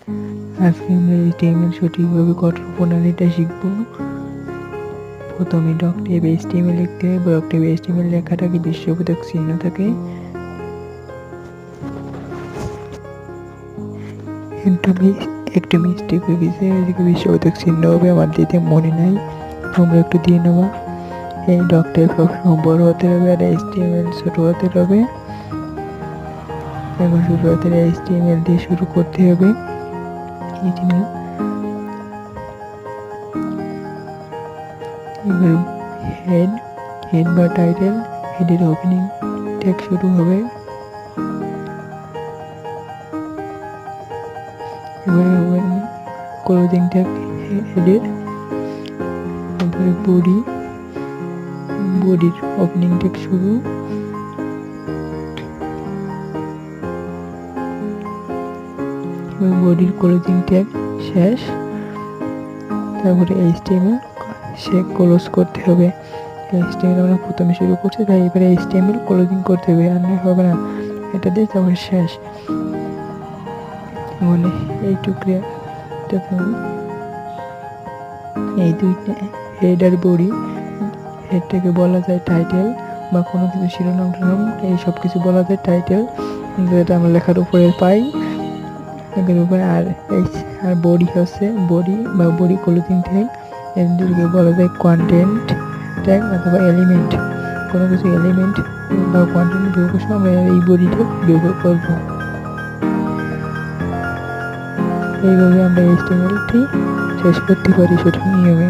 আজকে আমরা HTML সঠিকভাবে গঠন প্রণালীটা শিখব। প্রথমে ডকটেপ HTML লিখতে হবে। ডকটেপ HTML লেখাটাকে বিশ্ববোধক চিহ্ন থাকে। একটু মিস্টেক হয়ে গেছে, এদিকে বিশ্ববোধক চিহ্ন হবে, আমার দিতে মনে নাই, তোমরা একটু দিয়ে নেবা। এই ডকটেপ সবসময় বড় হতে হবে আর HTML ছোট হতে হবে। এখন শুরু হতে HTML দিয়ে শুরু করতে হবে। HTML এবার হেড বা টাইটেল, হেডের ওপেনিং ট্যাগ শুরু হবে। এবারে ক্লোজিং ট্যাগ হেডের। তারপরে বডির ওপেনিং ট্যাগ শুরু। বডির ক্লোজিং ট্যাগ শেষ। তারপরে HTML সে ক্লোজ করতে হবে। HTML আমরা প্রথমে শুরু করছি, তাই এবারে HTML ক্লোজিং করতে হবে, আর না হবে না। এটা দিয়ে তারপরে শেষ। মানে এইটুকু এই দুইটা হেড আর বডি। হেডটাকে বলা যায় টাইটেল বা কোনো কিছু শিরোনাম এই সব কিছু বলা যায় টাইটেল, যেটা আমরা লেখার উপরে পাই উপরে। আর বডি হচ্ছে বডি বা বডি ক্লোজিং ট্যাগ, এদেরকে বলা যায় কন্টেন্ট ট্যাগ অথবা এলিমেন্ট। কোনো কিছু এলিমেন্ট বা কন্টেন্ট ব্যবহার করে আমরা এই বডিটা ব্যবহার করব। এইভাবে আমরা HTMLটি শেষ করতে পারি সঠিক নিয়মে।